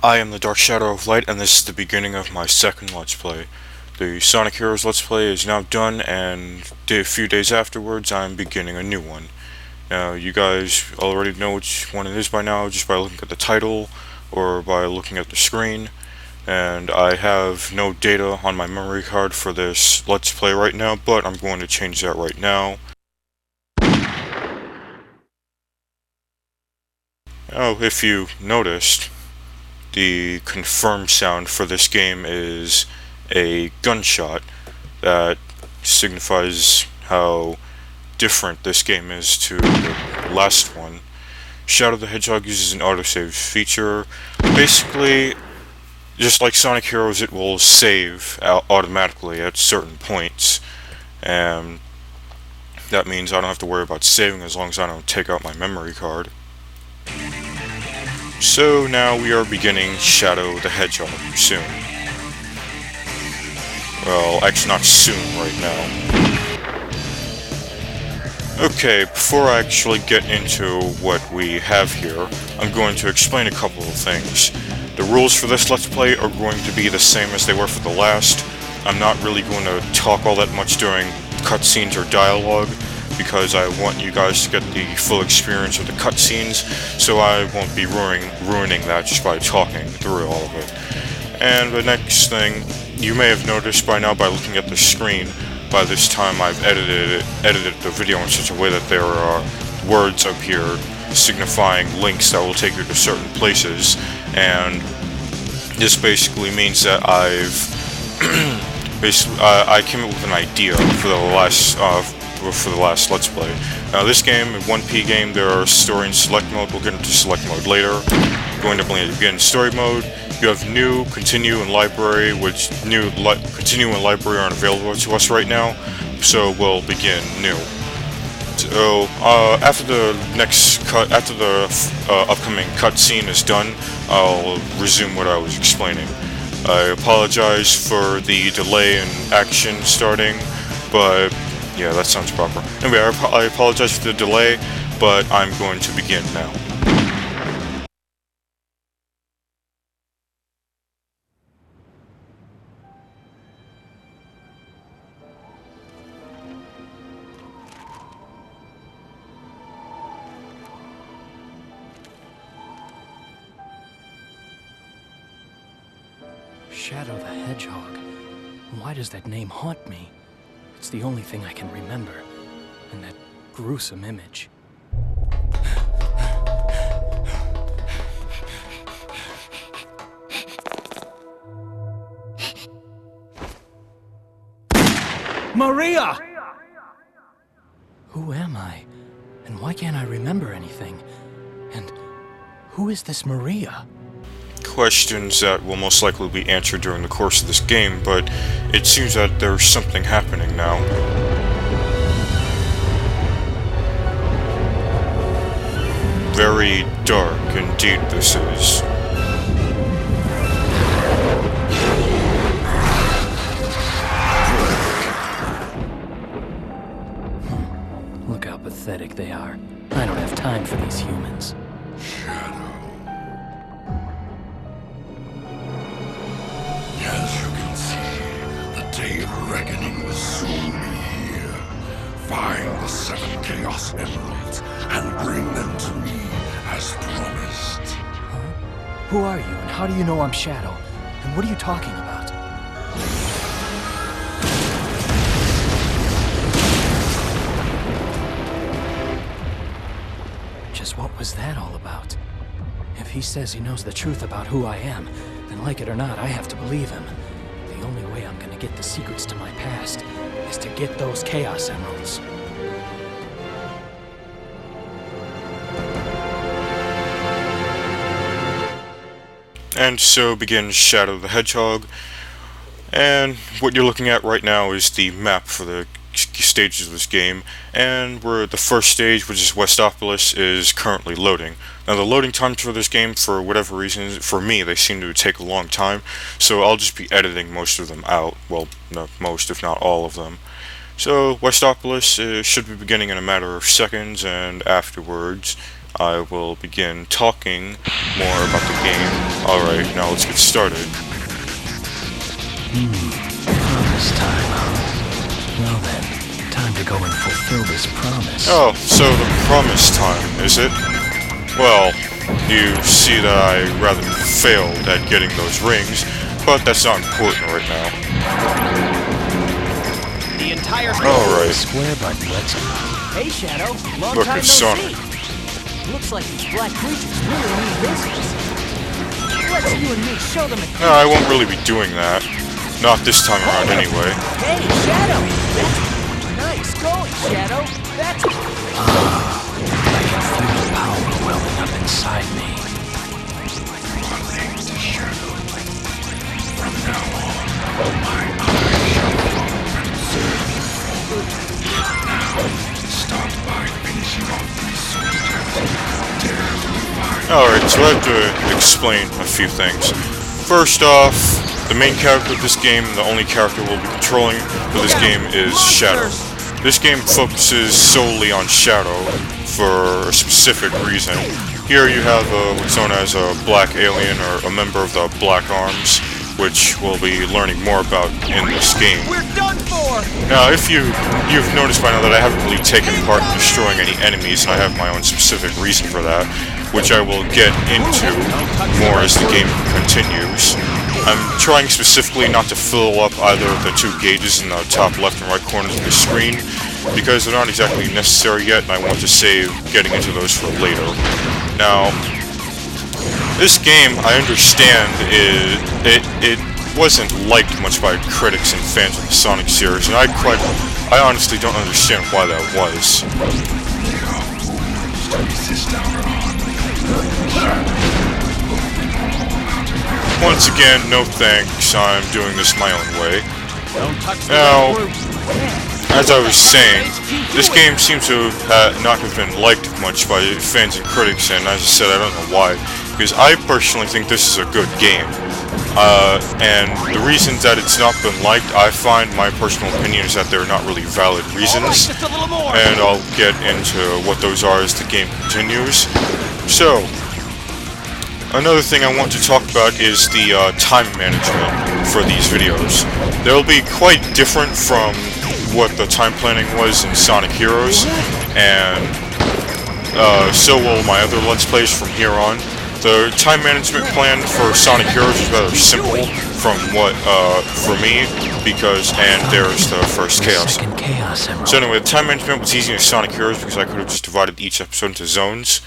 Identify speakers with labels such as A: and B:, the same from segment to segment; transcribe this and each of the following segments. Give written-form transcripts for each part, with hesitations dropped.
A: I am the Dark Shadow of Light, and this is the beginning of my second Let's Play. The Sonic Heroes Let's Play is now done, and a few days afterwards, I'm beginning a new one. Now, you guys already know which one it is by now, just by looking at the title, or by looking at the screen. And I have no data on my memory card for this Let's Play right now, but I'm going to change that right now. Oh, if you noticed, the confirm sound for this game is a gunshot that signifies how different this game is to the last one. Shadow the Hedgehog uses an autosave feature. Basically, just like Sonic Heroes, it will save automatically at certain points, and that means I don't have to worry about saving as long as I don't take out my memory card. So now we are beginning Shadow the Hedgehog soon. Well, actually not soon, right now. Okay, before I actually get into what we have here, I'm going to explain a couple of things. The rules for this Let's Play are going to be the same as they were for the last. I'm not really going to talk all that much during cutscenes or dialogue, because I want you guys to get the full experience of the cutscenes, so I won't be ruining that just by talking through all of it. And the next thing, you may have noticed by now by looking at the screen, by this time I've edited the video in such a way that there are words up here signifying links that will take you to certain places, and this basically means that I came up with an idea for the last Let's Play. Now this game, a 1P game, there are story and select mode. We'll get into select mode later. Going to begin story mode. You have new, continue, and library, which continue and library aren't available to us right now, so we'll begin new. So after the upcoming cutscene is done, I'll resume what I was explaining. I apologize for the delay in action starting, but yeah, that sounds proper. Anyway, I apologize for the delay, but I'm going to begin now.
B: Shadow the Hedgehog. Why does that name haunt me? It's the only thing I can remember. And that gruesome image. Maria! Who am I? And why can't I remember anything? And who is this Maria?
A: Questions that will most likely be answered during the course of this game, but it seems that there's something happening now. Very dark indeed this is.
B: Look how pathetic they are. I don't have time for these humans.
C: Shadow. As you can see, the day of reckoning will soon be here. Find the 7 Chaos Emeralds and bring them to me as promised.
B: Huh? Who are you, and how do you know I'm Shadow? And what are you talking about? Just what was that all about? If he says he knows the truth about who I am, then like it or not, I have to believe him. The only way I'm gonna get the secrets to my past is to get those Chaos Emeralds.
A: And so begins Shadow the Hedgehog, and what you're looking at right now is the map for the stages of this game, and where the first stage, which is Westopolis, is currently loading. Now the loading times for this game, for whatever reason, for me, they seem to take a long time, so I'll just be editing most of them out. Well, not most, if not all of them. So Westopolis should be beginning in a matter of seconds, and afterwards I will begin talking more about the game. Alright, now let's get started.
B: Promise time, huh? Well then, time to go and fulfill this promise.
A: Oh, so the promise time, is it? Well, you see that I rather failed at getting those rings, but that's not important right now.
D: The entire
A: Alright,
B: Square button, let's go.
D: Hey Shadow, long
A: look
D: time
A: at
D: no
A: Sonic.
D: see. Looks like these black creatures really mean business. Let's you and me show them a
A: No, I won't really be doing that. Not this time around anyway.
D: Hey Shadow, that's nice going, Shadow. That's
B: I can feel the power welling up inside me.
C: One name's the Shadow. From now on, my eyes shall follow and serve you. Now, start by finishing off these soldiers. Dare to find
A: Alright, so I have to explain a few things. First off, the main character of this game, the only character we'll be controlling for this game is Shadow. This game focuses solely on Shadow for a specific reason. Here you have what's known as a black alien or a member of the Black Arms, which we'll be learning more about in this game.
D: we're done for.
A: Now, if you've noticed by now that I haven't really taken part in destroying any enemies, and I have my own specific reason for that, which I will get into more as the game continues. I'm trying specifically not to fill up either of the two gauges in the top left and right corners of the screen, because they're not exactly necessary yet, and I want to save getting into those for later. Now, this game, I understand, it wasn't liked much by critics and fans of the Sonic series, and I honestly don't understand why that was. Once again, no thanks, I'm doing this my own way.
D: Don't touch the
A: Now,
D: red fruit.
A: as I was saying, this game seems to not have been liked much by fans and critics, and as I said, I don't know why, because I personally think this is a good game. And the reasons that it's not been liked, I find my personal opinion is that they're not really valid reasons,
D: Just a little more.
A: and I'll get into what those are as the game continues. So, another thing I want to talk about is the time management for these videos. They'll be quite different from what the time planning was in Sonic Heroes, and so will my other Let's Plays from here on. The time management plan for Sonic Heroes is rather simple from what, for me, because, and there's the first Chaos.
B: Second Chaos Emerald.
A: So anyway, the time management was easy in Sonic Heroes because I could have just divided each episode into zones,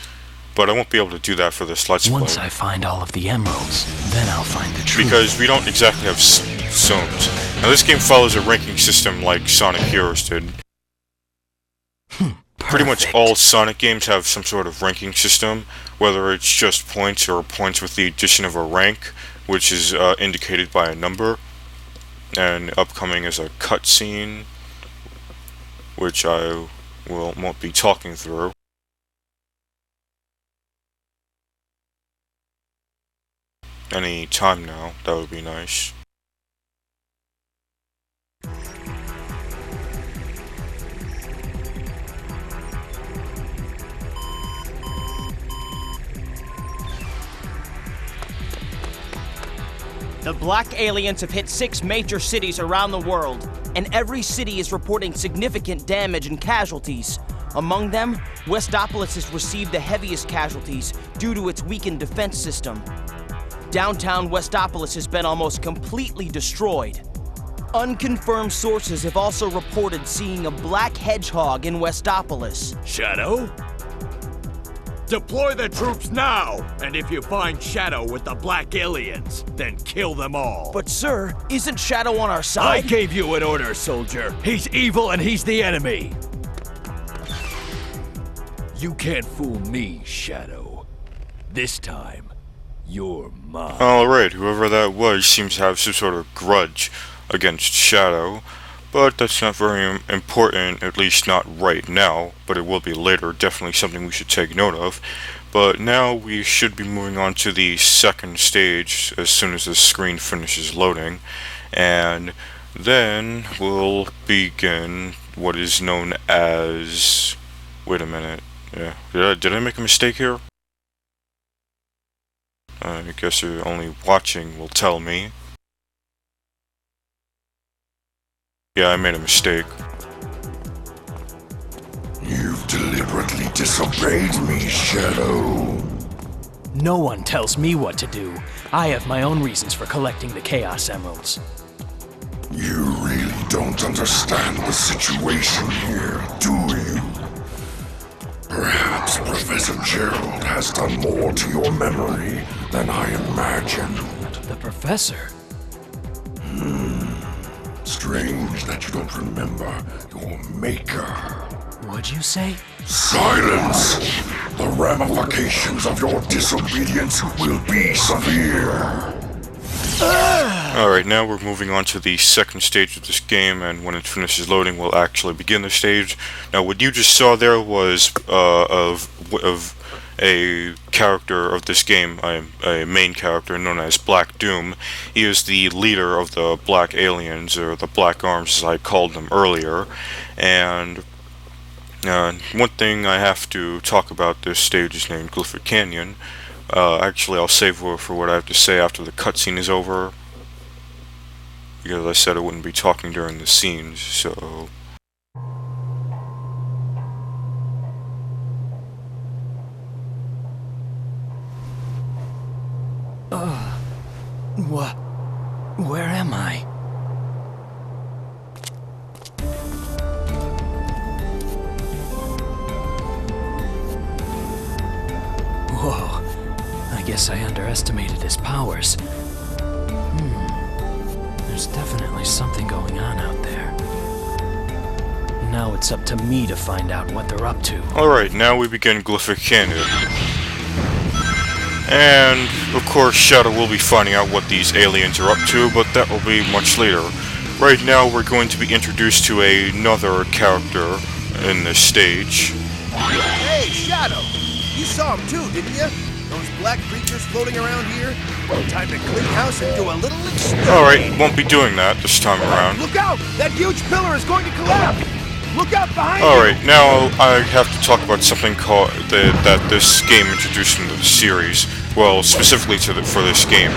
A: but I won't be able to do that for this Let's Play.
B: Once I find all of the emeralds, then I'll find the truth.
A: Because we don't exactly have zones. Now this game follows a ranking system like Sonic Heroes did. Pretty much
B: Perfect.
A: all Sonic games have some sort of ranking system, whether it's just points or points with the addition of a rank, which is indicated by a number. And upcoming is a cutscene, which I won't be talking through. Any time now, that would be nice.
D: The black aliens have hit 6 major cities around the world, and every city is reporting significant damage and casualties. Among them, Westopolis has received the heaviest casualties due to its weakened defense system. Downtown Westopolis has been almost completely destroyed. Unconfirmed sources have also reported seeing a black hedgehog in Westopolis.
E: Shadow? Deploy the troops now! And if you find Shadow with the black aliens, then kill them all.
D: But sir, isn't Shadow on our
E: I
D: side?
E: gave you an order, soldier. He's evil and he's the enemy. You can't fool me, Shadow. This time, you're mine.
A: Alright, whoever that was seems to have some sort of grudge against Shadow, but that's not very important, at least not right now, but it will be later, definitely something we should take note of. But now we should be moving on to the second stage as soon as the screen finishes loading, and then we'll begin what is known as... wait a minute, Yeah. Did I make a mistake here? I guess you're only watching will tell me. Yeah, I made a mistake.
C: You've deliberately disobeyed me, Shadow.
B: No one tells me what to do. I have my own reasons for collecting the Chaos Emeralds.
C: You really don't understand the situation here, do you? Perhaps Professor Gerald has done more to your memory than I imagined.
B: The Professor?
C: Strange that you don't remember your maker.
B: What'd you say?
C: Silence! The ramifications of your disobedience will be severe.
A: Alright, now we're moving on to the second stage of this game, and when it finishes loading, we'll actually begin the stage. Now, what you just saw there was of a character of this game, a main character known as Black Doom. He is the leader of the Black Aliens, or the Black Arms as I called them earlier, and one thing I have to talk about this stage is named Glyphic Canyon. Actually, I'll save for what I have to say after the cutscene is over, because I said I wouldn't be talking during the scenes, so...
B: Where am I? Whoa. I guess I underestimated his powers. There's definitely something going on out there. Now it's up to me to find out what they're up to.
A: Alright, now we begin Glyphic Canyon. And, of course, Shadow will be finding out what these aliens are up to, but that will be much later. Right now, we're going to be introduced to another character in this stage.
F: Hey, Shadow! You saw him too, didn't you? Those black creatures floating around here? Time to clean house and do a little exterminate.
A: Alright, won't be doing that this time around.
F: Look out! That huge pillar is going to collapse! Look out behind you!
A: Alright, now I have to talk about something called that this game introduced into the series. Well, specifically for this game.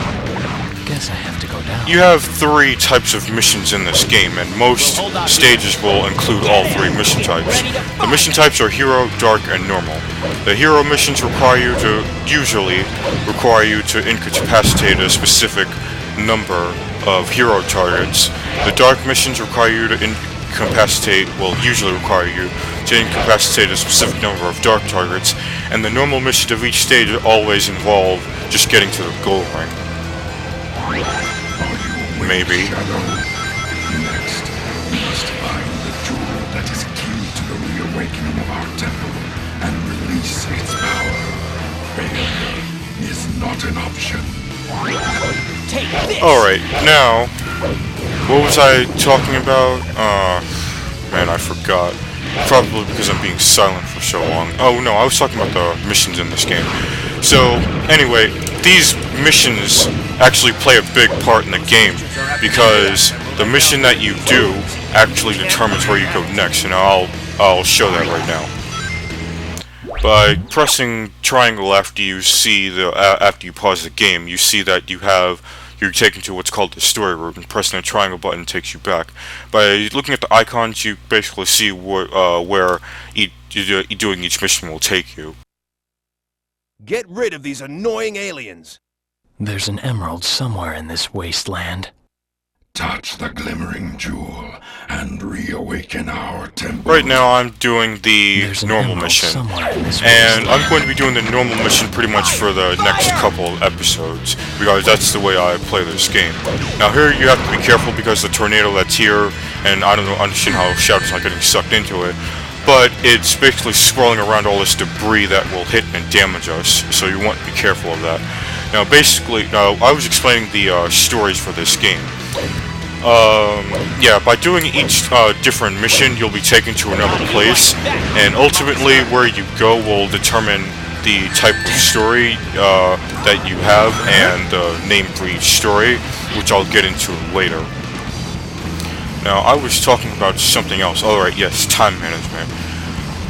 B: Guess I have to go down.
A: You have 3 types of missions in this game, and most stages will include all 3 mission types. The mission types are Hero, Dark, and Normal. The Hero missions usually require you to incapacitate a specific number of hero targets. The Dark missions require you to usually require you to incapacitate a specific number of dark targets, and the normal missions of each stage always involve just getting to the goal ring. Maybe.
C: Shadow. Next, we must find the jewel that is key to the reawakening of our temple and release its power. Failure is not an option.
D: Take this!
A: Alright, now, what was I talking about? Man, I forgot. Probably because I'm being silent for so long. Oh no, I was talking about the missions in this game. So, anyway, these missions actually play a big part in the game, because the mission that you do actually determines where you go next, and I'll show that right now. By pressing triangle after you pause the game, you see that you're taken to what's called the story room, and pressing the triangle button takes you back. By looking at the icons, you basically see where doing each mission will take you.
F: Get rid of these annoying aliens!
B: There's an emerald somewhere in this wasteland.
C: Touch the glimmering jewel and reawaken our temple.
A: Right now I'm doing the
B: There's an
A: normal
B: emerald
A: mission,
B: somewhere in this
A: and
B: wasteland.
A: I'm going to be doing the normal mission pretty much for the next couple episodes, because that's the way I play this game. Now here you have to be careful because the tornado that's here, and I don't understand how Shadow's not getting sucked into it, but it's basically swirling around all this debris that will hit and damage us, so you want to be careful of that. Now basically, I was explaining the stories for this game. Yeah, by doing each different mission, you'll be taken to another place, and ultimately where you go will determine the type of story that you have and the name for each story, which I'll get into later. Now, I was talking about something else. Alright, yes, time management.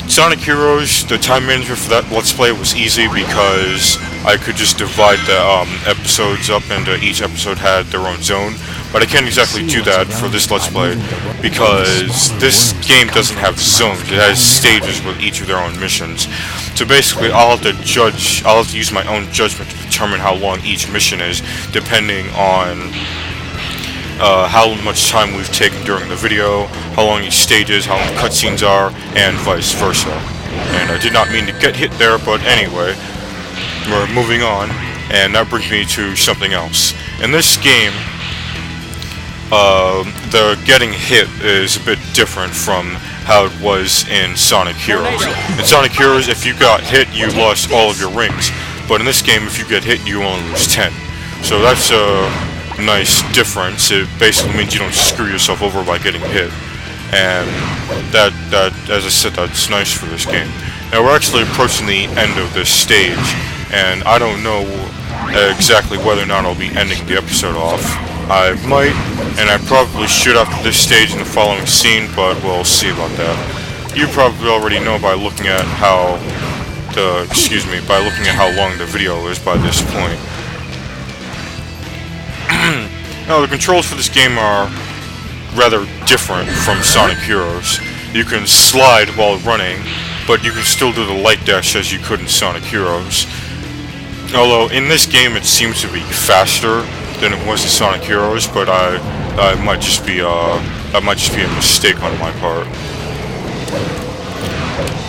A: Sonic Heroes, the time management for that Let's Play was easy because I could just divide the episodes up into each episode had their own zone, but I can't exactly do that for this Let's Play because this game doesn't have zones. It has stages with each of their own missions. So basically I'll have to use my own judgment to determine how long each mission is, depending on how much time we've taken during the video, how long each stage is, how long cutscenes are, and vice versa. And I did not mean to get hit there, but anyway, we're moving on, and that brings me to something else. In this game, the getting hit is a bit different from how it was in Sonic Heroes. In Sonic Heroes, if you got hit, you lost all of your rings, but in this game, if you get hit, you only lose 10. So that's a nice difference. It basically means you don't screw yourself over by getting hit, and that as I said, that's nice for this game. Now we're actually approaching the end of this stage, and I don't know exactly whether or not I'll be ending the episode off. I might, and I probably should after this stage in the following scene, but we'll see about that. You probably already know by looking at how long the video is by this point. Now, the controls for this game are rather different from Sonic Heroes. You can slide while running, but you can still do the light dash as you could in Sonic Heroes. Although, in this game it seems to be faster than it was in Sonic Heroes, but that might just be a mistake on my part.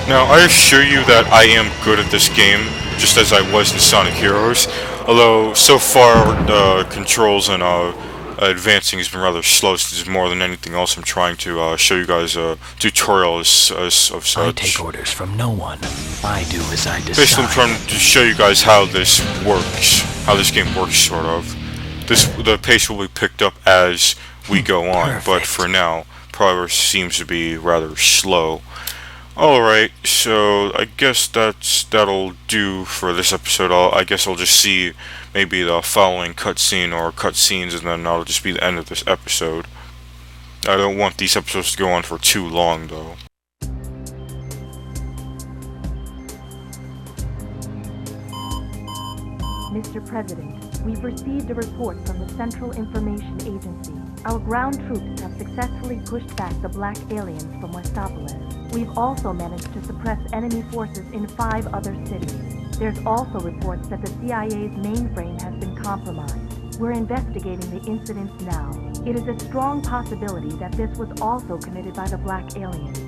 A: Now, I assure you that I am good at this game, just as I was in Sonic Heroes. Although, so far, the controls and advancing has been rather slow, since more than anything else I'm trying to show you guys a tutorial of such.
B: I take orders from no one. I do as I decide.
A: Basically, I'm trying to show you guys how this works, how this game works, sort of. The pace will be picked up as we go on,
B: Perfect.
A: but for now, progress seems to be rather slow. Alright, so I guess that'll do for this episode. I guess I'll just see maybe the following cutscene or cutscenes, and then that'll just be the end of this episode. I don't want these episodes to go on for too long, though.
G: Mr. President, we've received a report from the Central Information Agency. Our ground troops have successfully pushed back the black aliens from Westopolis. We've also managed to suppress enemy forces in 5 other cities. There's also reports that the CIA's mainframe has been compromised. We're investigating the incidents now. It is a strong possibility that this was also committed by the black aliens.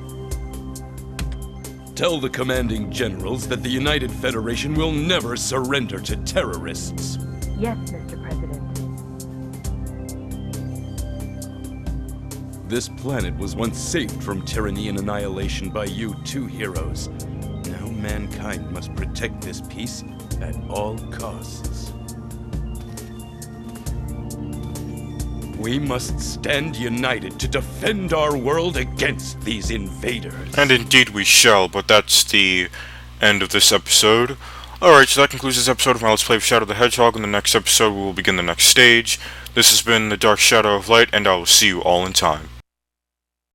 E: Tell the commanding generals that the United Federation will never surrender to terrorists.
G: Yes, Mr. President.
E: This planet was once saved from tyranny and annihilation by you 2 heroes. Now mankind must protect this peace at all costs. We must stand united to defend our world against these invaders.
A: And indeed we shall, but that's the end of this episode. Alright, so that concludes this episode of my Let's Play of Shadow the Hedgehog. In the next episode we will begin the next stage. This has been the Dark Shadow of Light, and I will see you all in time.